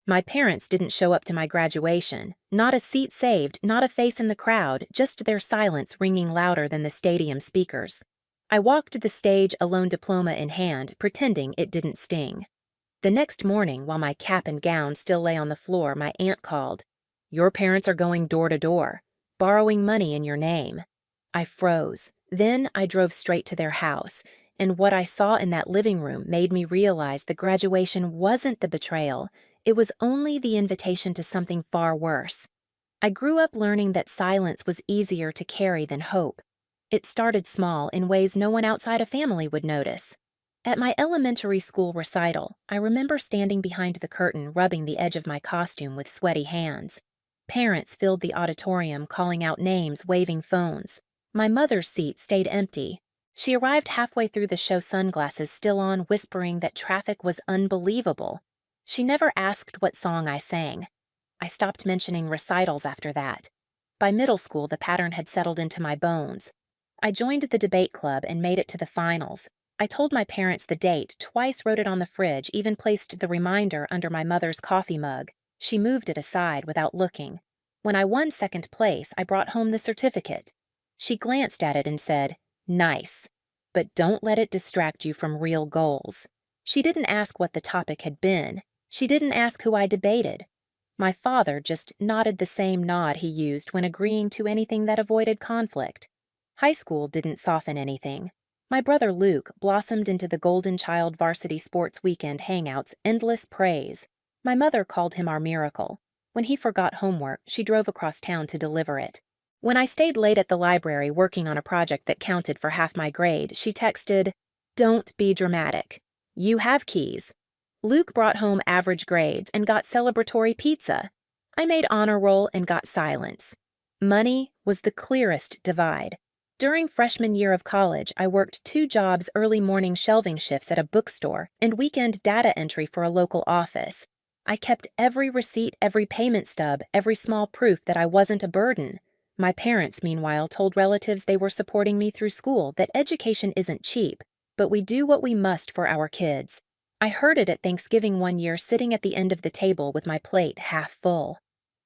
My parents didn't show up to my graduation. Not a seat saved, not a face in the crowd, just their silence ringing louder than the stadium speakers. I walked to the stage, alone diploma in hand, pretending it didn't sting. The next morning, while my cap and gown still lay on the floor, my aunt called, "Your parents are going door to door, borrowing money in your name." I froze. Then I drove straight to their house, and what I saw in that living room made me realize the graduation wasn't the betrayal. It was only the invitation to something far worse. I grew up learning that silence was easier to carry than hope. It started small in ways no one outside a family would notice. At my elementary school recital, I remember standing behind the curtain, rubbing the edge of my costume with sweaty hands. Parents filled the auditorium, calling out names, waving phones. My mother's seat stayed empty. She arrived halfway through the show, sunglasses still on, whispering that traffic was unbelievable. She never asked what song I sang. I stopped mentioning recitals after that. By middle school, the pattern had settled into my bones. I joined the debate club and made it to the finals. I told my parents the date, twice wrote it on the fridge, even placed the reminder under my mother's coffee mug. She moved it aside without looking. When I won second place, I brought home the certificate. She glanced at it and said, "Nice, but don't let it distract you from real goals." She didn't ask what the topic had been. She didn't ask who I debated. My father just nodded the same nod he used when agreeing to anything that avoided conflict. High school didn't soften anything. My brother Luke blossomed into the Golden Child varsity sports weekend hangouts, endless praise. My mother called him our miracle. When he forgot homework, she drove across town to deliver it. When I stayed late at the library working on a project that counted for half my grade, she texted, "Don't be dramatic. You have keys." Luke brought home average grades and got celebratory pizza. I made honor roll and got silence. Money was the clearest divide. During freshman year of college, I worked 2 jobs, early morning shelving shifts at a bookstore and weekend data entry for a local office. I kept every receipt, every payment stub, every small proof that I wasn't a burden. My parents, meanwhile, told relatives they were supporting me through school that education isn't cheap, but we do what we must for our kids. I heard it at Thanksgiving one year, sitting at the end of the table with my plate half full.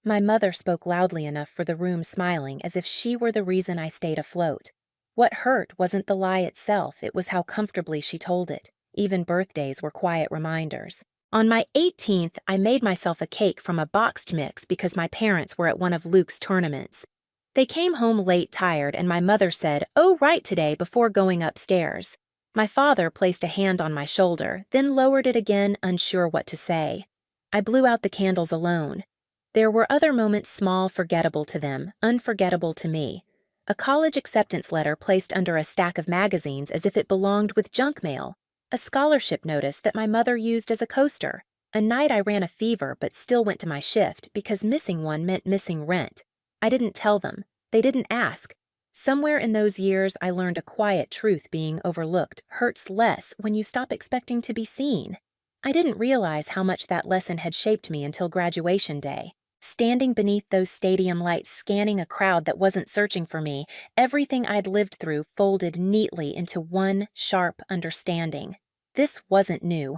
My mother spoke loudly enough for the room, smiling as if she were the reason I stayed afloat. What hurt wasn't the lie itself, it was how comfortably she told it. Even birthdays were quiet reminders. On my 18th, I made myself a cake from a boxed mix because my parents were at one of Luke's tournaments. They came home late, tired, and my mother said, "Oh, right today," before going upstairs. My father placed a hand on my shoulder, then lowered it again, unsure what to say. I blew out the candles alone. There were other moments, small, forgettable to them, unforgettable to me. A college acceptance letter placed under a stack of magazines as if it belonged with junk mail. A scholarship notice that my mother used as a coaster. A night I ran a fever but still went to my shift because missing one meant missing rent. I didn't tell them. They didn't ask. Somewhere in those years, I learned a quiet truth: being overlooked hurts less when you stop expecting to be seen. I didn't realize how much that lesson had shaped me until graduation day. Standing beneath those stadium lights, scanning a crowd that wasn't searching for me, everything I'd lived through folded neatly into one sharp understanding. This wasn't new.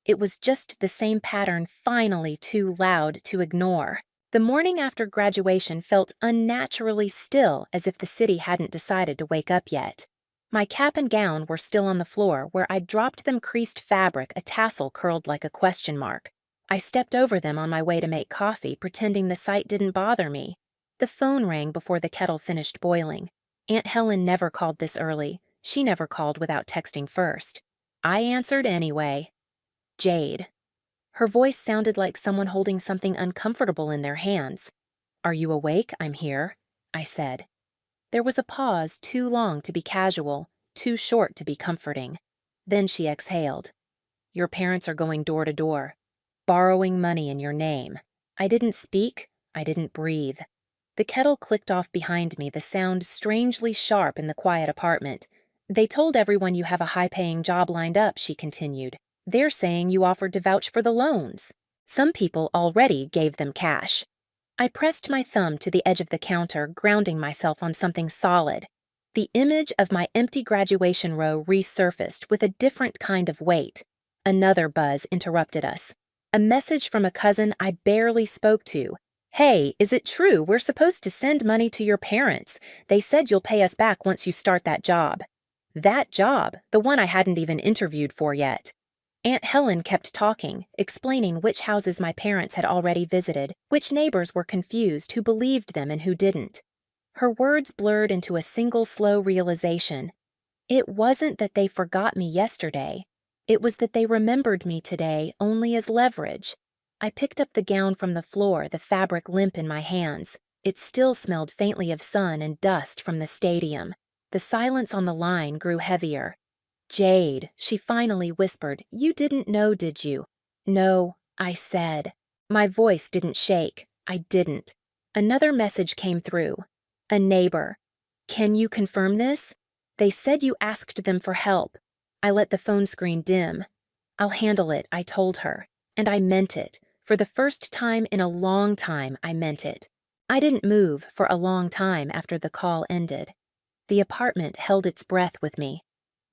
It was just the same pattern, finally too loud to ignore. The morning after graduation felt unnaturally still, as if the city hadn't decided to wake up yet. My cap and gown were still on the floor, where I'd dropped them, creased fabric, a tassel curled like a question mark. I stepped over them on my way to make coffee, pretending the sight didn't bother me. The phone rang before the kettle finished boiling. Aunt Helen never called this early. She never called without texting first. I answered anyway. Jade. Her voice sounded like someone holding something uncomfortable in their hands. "Are you awake? I'm here," I said. There was a pause, too long to be casual, too short to be comforting. Then she exhaled. "Your parents are going door to door, borrowing money in your name." I didn't speak. I didn't breathe. The kettle clicked off behind me, the sound strangely sharp in the quiet apartment. "They told everyone you have a high-paying job lined up," she continued. "They're saying you offered to vouch for the loans. Some people already gave them cash." I pressed my thumb to the edge of the counter, grounding myself on something solid. The image of my empty graduation row resurfaced with a different kind of weight. Another buzz interrupted us. A message from a cousin I barely spoke to. "Hey, is it true we're supposed to send money to your parents? They said you'll pay us back once you start that job." That job, the one I hadn't even interviewed for yet. Aunt Helen kept talking, explaining which houses my parents had already visited, which neighbors were confused, who believed them and who didn't. Her words blurred into a single slow realization. It wasn't that they forgot me yesterday. It was that they remembered me today only as leverage. I picked up the gown from the floor, the fabric limp in my hands. It still smelled faintly of sun and dust from the stadium. The silence on the line grew heavier. "Jade," she finally whispered, "you didn't know, did you?" "No," I said. My voice didn't shake. I didn't. Another message came through. A neighbor. "Can you confirm this? They said you asked them for help." I let the phone screen dim. "I'll handle it," I told her. And I meant it. For the first time in a long time, I meant it. I didn't move for a long time after the call ended. The apartment held its breath with me.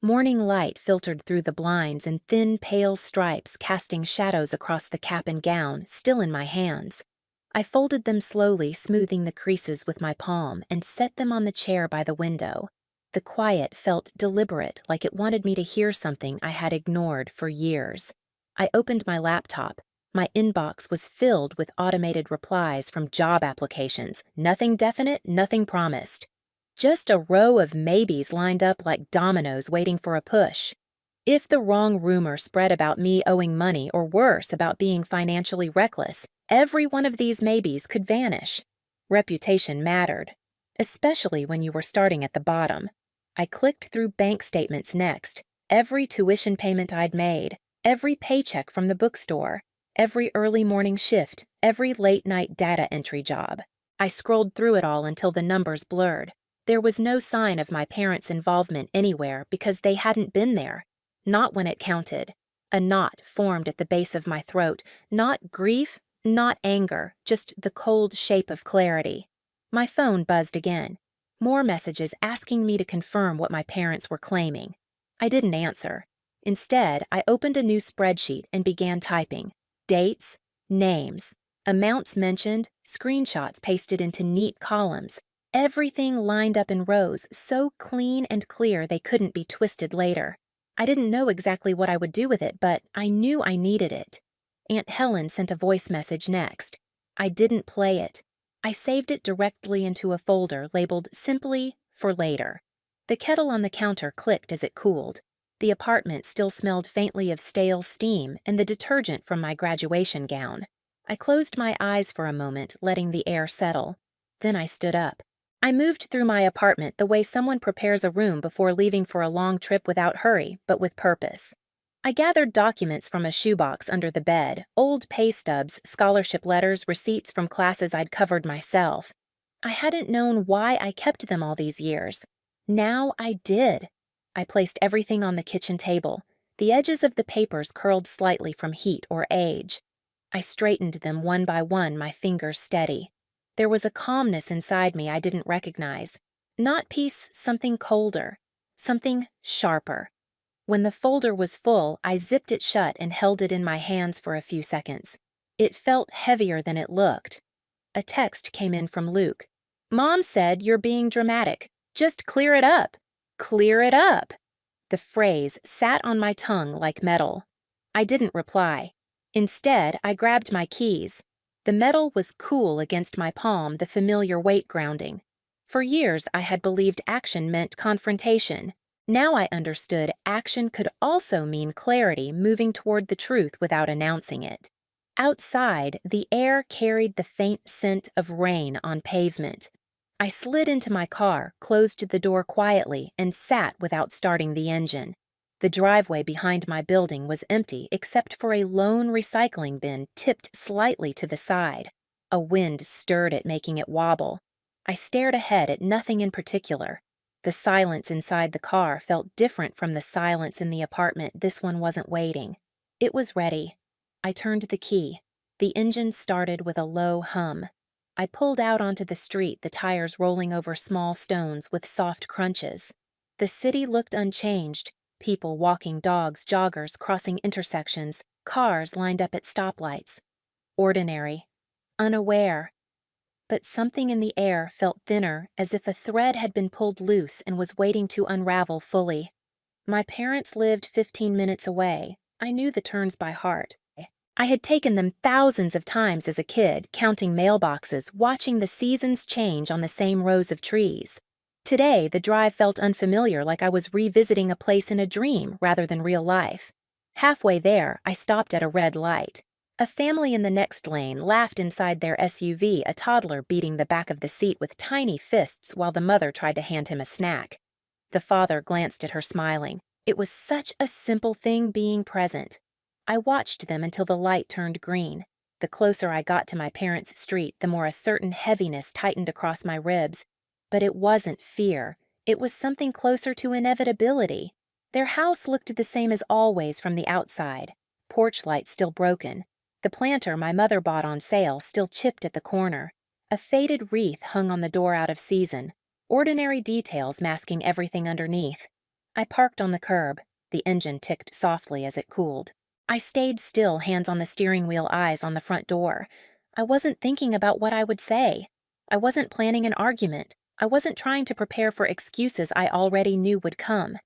Morning light filtered through the blinds in thin, pale stripes, casting shadows across the cap and gown, still in my hands. I folded them slowly, smoothing the creases with my palm, and set them on the chair by the window. The quiet felt deliberate, like it wanted me to hear something I had ignored for years. I opened my laptop. My inbox was filled with automated replies from job applications. Nothing definite, nothing promised. Just a row of maybes lined up like dominoes waiting for a push. If the wrong rumor spread about me owing money, or worse, about being financially reckless, every one of these maybes could vanish. Reputation mattered, especially when you were starting at the bottom. I clicked through bank statements next, every tuition payment I'd made, every paycheck from the bookstore, every early morning shift, every late-night data entry job. I scrolled through it all until the numbers blurred. There was no sign of my parents' involvement anywhere because they hadn't been there. Not when it counted. A knot formed at the base of my throat. Not grief, not anger, just the cold shape of clarity. My phone buzzed again. More messages asking me to confirm what my parents were claiming. I didn't answer. Instead, I opened a new spreadsheet and began typing. Dates, names, amounts mentioned, screenshots pasted into neat columns. Everything lined up in rows, so clean and clear they couldn't be twisted later. I didn't know exactly what I would do with it, but I knew I needed it. Aunt Helen sent a voice message next. I didn't play it. I saved it directly into a folder labeled simply for later. The kettle on the counter clicked as it cooled. The apartment still smelled faintly of stale steam and the detergent from my graduation gown. I closed my eyes for a moment, letting the air settle. Then I stood up. I moved through my apartment the way someone prepares a room before leaving for a long trip without hurry, but with purpose. I gathered documents from a shoebox under the bed, old pay stubs, scholarship letters, receipts from classes I'd covered myself. I hadn't known why I kept them all these years. Now I did. I placed everything on the kitchen table. The edges of the papers curled slightly from heat or age. I straightened them one by one, my fingers steady. There was a calmness inside me I didn't recognize. Not peace, something colder, something sharper. When the folder was full, I zipped it shut and held it in my hands for a few seconds. It felt heavier than it looked. A text came in from Luke. "Mom said you're being dramatic. Just clear it up. Clear it up." The phrase sat on my tongue like metal. I didn't reply. Instead, I grabbed my keys. The metal was cool against my palm, the familiar weight grounding. For years, I had believed action meant confrontation. Now I understood action could also mean clarity, moving toward the truth without announcing it. Outside, the air carried the faint scent of rain on pavement. I slid into my car, closed the door quietly, and sat without starting the engine. The driveway behind my building was empty except for a lone recycling bin tipped slightly to the side. A wind stirred it, making it wobble. I stared ahead at nothing in particular. The silence inside the car felt different from the silence in the apartment. This one wasn't waiting. It was ready. I turned the key. The engine started with a low hum. I pulled out onto the street, the tires rolling over small stones with soft crunches. The city looked unchanged. People walking, dogs, joggers crossing intersections. Cars lined up at stoplights. Ordinary. Unaware. But something in the air felt thinner, as if a thread had been pulled loose and was waiting to unravel fully. My parents lived 15 minutes away. I knew the turns by heart. I had taken them thousands of times as a kid, counting mailboxes, watching the seasons change on the same rows of trees. Today, the drive felt unfamiliar, like I was revisiting a place in a dream rather than real life. Halfway there, I stopped at a red light. A family in the next lane laughed inside their SUV, a toddler beating the back of the seat with tiny fists while the mother tried to hand him a snack. The father glanced at her, smiling. It was such a simple thing being present. I watched them until the light turned green. The closer I got to my parents' street, the more a certain heaviness tightened across my ribs. But it wasn't fear. It was something closer to inevitability. Their house looked the same as always from the outside. Porch light still broken. The planter my mother bought on sale still chipped at the corner. A faded wreath hung on the door out of season. Ordinary details masking everything underneath. I parked on the curb. The engine ticked softly as it cooled. I stayed still, hands on the steering wheel, eyes on the front door. I wasn't thinking about what I would say. I wasn't planning an argument. I wasn't trying to prepare for excuses I already knew would come.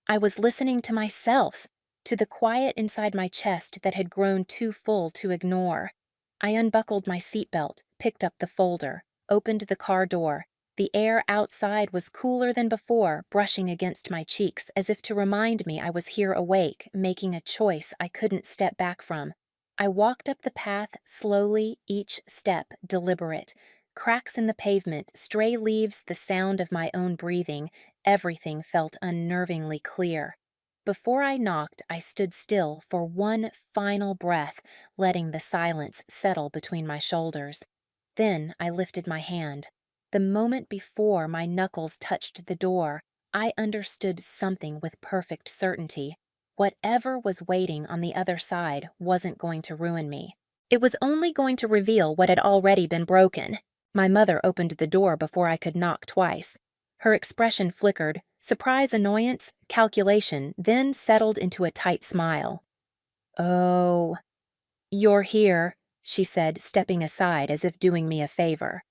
I was listening to myself, to the quiet inside my chest that had grown too full to ignore. I unbuckled my seatbelt, picked up the folder, opened the car door. The air outside was cooler than before, brushing against my cheeks as if to remind me I was here awake, making a choice I couldn't step back from. I walked up the path slowly, each step deliberate. Cracks in the pavement, stray leaves, the sound of my own breathing, everything felt unnervingly clear. Before I knocked, I stood still for one final breath, letting the silence settle between my shoulders. Then I lifted my hand. The moment before my knuckles touched the door, I understood something with perfect certainty. Whatever was waiting on the other side wasn't going to ruin me. It was only going to reveal what had already been broken. My mother opened the door before I could knock twice. Her expression flickered, surprise, annoyance, calculation, then settled into a tight smile. "Oh, you're here," she said, stepping aside as if doing me a favor.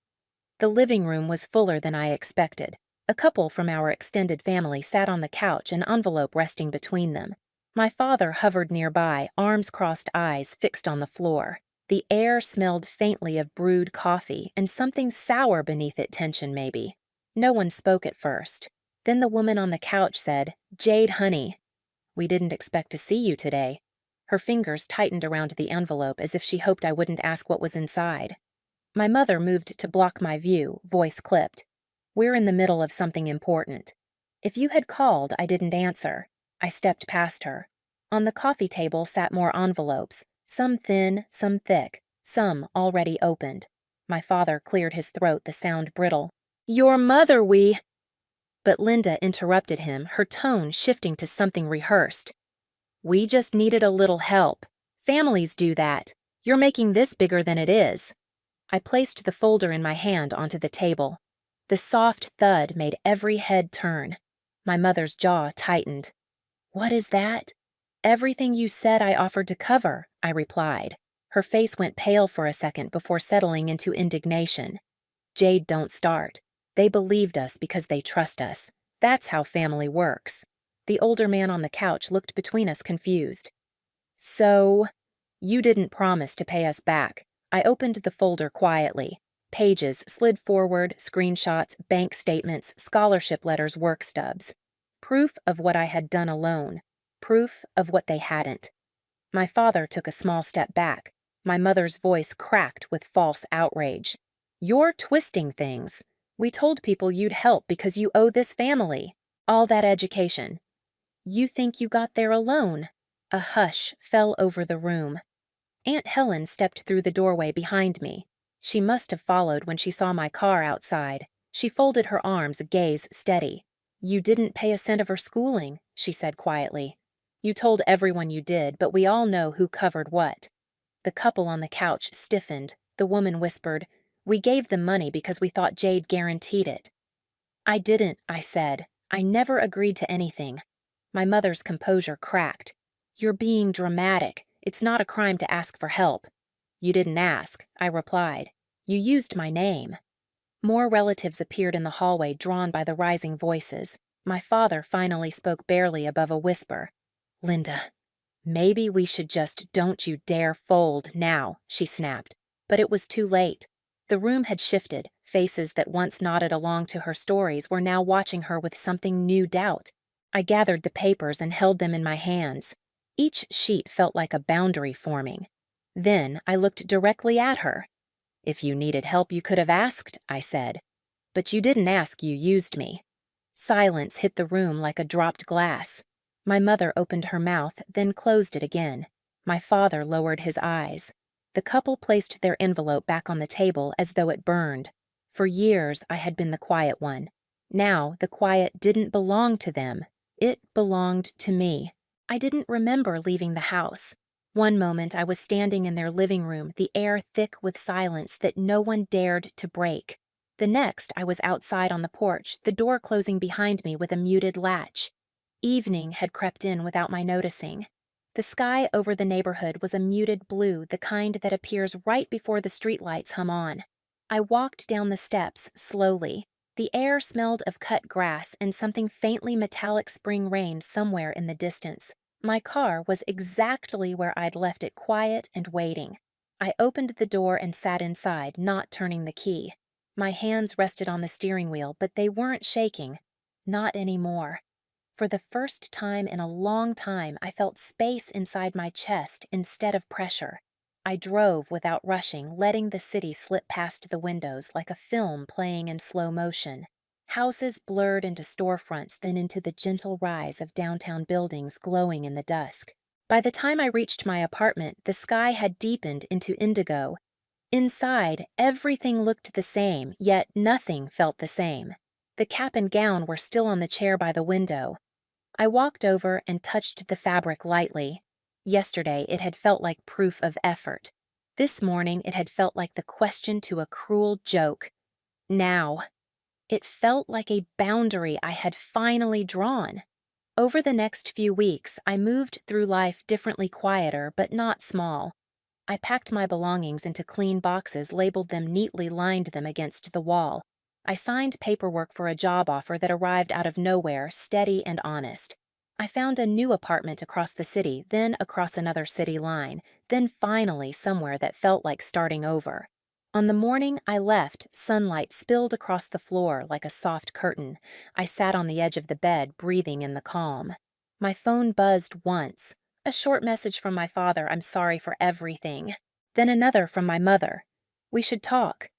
The living room was fuller than I expected. A couple from our extended family sat on the couch, an envelope resting between them. My father hovered nearby, arms crossed, eyes fixed on the floor. The air smelled faintly of brewed coffee, and something sour beneath it, tension maybe. No one spoke at first. Then the woman on the couch said, "Jade, honey, we didn't expect to see you today." Her fingers tightened around the envelope as if she hoped I wouldn't ask what was inside. My mother moved to block my view, voice clipped. "We're in the middle of something important." If you had called, I didn't answer. I stepped past her. On the coffee table sat more envelopes, some thin, some thick, some already opened. My father cleared his throat, the sound brittle. "Your mother, we—" But Linda interrupted him, her tone shifting to something rehearsed. "We just needed a little help. Families do that. You're making this bigger than it is." I placed the folder in my hand onto the table. The soft thud made every head turn. My mother's jaw tightened. "What is that?" "Everything you said I offered to cover," I replied. Her face went pale for a second before settling into indignation. "Jade, don't start. They believed us because they trust us. That's how family works." The older man on the couch looked between us, confused. "So, you didn't promise to pay us back." I opened the folder quietly. Pages slid forward, screenshots, bank statements, scholarship letters, work stubs. Proof of what I had done alone. Proof of what they hadn't. My father took a small step back. My mother's voice cracked with false outrage. "You're twisting things. We told people you'd help because you owe this family. All that education. You think you got there alone." A hush fell over the room. Aunt Helen stepped through the doorway behind me. She must have followed when she saw my car outside. She folded her arms, gaze steady. "You didn't pay a cent of her schooling," she said quietly. "You told everyone you did, but we all know who covered what." The couple on the couch stiffened. The woman whispered, "We gave them money because we thought Jade guaranteed it." "I didn't," I said. "I never agreed to anything." My mother's composure cracked. "You're being dramatic. It's not a crime to ask for help. You didn't ask, I replied. You used my name. More relatives appeared in the hallway, drawn by the rising voices. My father finally spoke barely above a whisper. Linda, maybe we should just don't you dare fold now, she snapped. But it was too late. The room had shifted. Faces that once nodded along to her stories were now watching her with something new doubt. I gathered the papers and held them in my hands. Each sheet felt like a boundary forming. Then I looked directly at her. If you needed help, you could have asked, I said. But you didn't ask, you used me. Silence hit the room like a dropped glass. My mother opened her mouth, then closed it again. My father lowered his eyes. The couple placed their envelope back on the table as though it burned. For years, I had been the quiet one. Now, the quiet didn't belong to them. It belonged to me. I didn't remember leaving the house. One moment I was standing in their living room, the air thick with silence that no one dared to break. The next I was outside on the porch, the door closing behind me with a muted latch. Evening had crept in without my noticing. The sky over the neighborhood was a muted blue, the kind that appears right before the streetlights hum on. I walked down the steps slowly. The air smelled of cut grass and something faintly metallic spring rain somewhere in the distance. My car was exactly where I'd left it, quiet and waiting. I opened the door and sat inside, not turning the key. My hands rested on the steering wheel, but they weren't shaking. Not anymore. For the first time in a long time, I felt space inside my chest instead of pressure. I drove without rushing, letting the city slip past the windows like a film playing in slow motion. Houses blurred into storefronts, then into the gentle rise of downtown buildings glowing in the dusk. By the time I reached my apartment, the sky had deepened into indigo. Inside, everything looked the same, yet nothing felt the same. The cap and gown were still on the chair by the window. I walked over and touched the fabric lightly. Yesterday, it had felt like proof of effort. This morning, it had felt like the question to a cruel joke. Now, it felt like a boundary I had finally drawn. Over the next few weeks, I moved through life differently, quieter, but not small. I packed my belongings into clean boxes, labeled them neatly, lined them against the wall. I signed paperwork for a job offer that arrived out of nowhere, steady and honest. I found a new apartment across the city, then across another city line, then finally somewhere that felt like starting over. On the morning I left, sunlight spilled across the floor like a soft curtain. I sat on the edge of the bed, breathing in the calm. My phone buzzed once. A short message from my father, I'm sorry for everything. Then another from my mother. We should talk.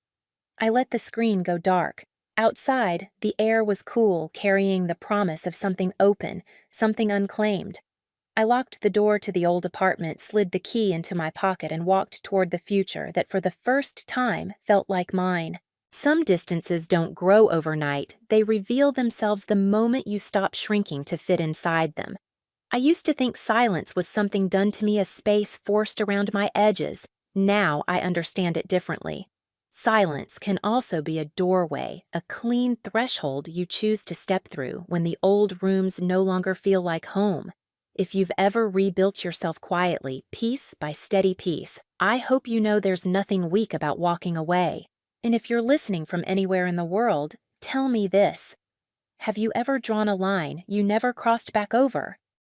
I let the screen go dark. Outside, the air was cool, carrying the promise of something open, something unclaimed. I locked the door to the old apartment, slid the key into my pocket, and walked toward the future that for the first time felt like mine. Some distances don't grow overnight. They reveal themselves the moment you stop shrinking to fit inside them. I used to think silence was something done to me, a space forced around my edges. Now I understand it differently. Silence can also be a doorway, a clean threshold you choose to step through when the old rooms no longer feel like home. If you've ever rebuilt yourself quietly, piece by steady piece, I hope you know there's nothing weak about walking away. And if you're listening from anywhere in the world, tell me this. Have you ever drawn a line you never crossed back over?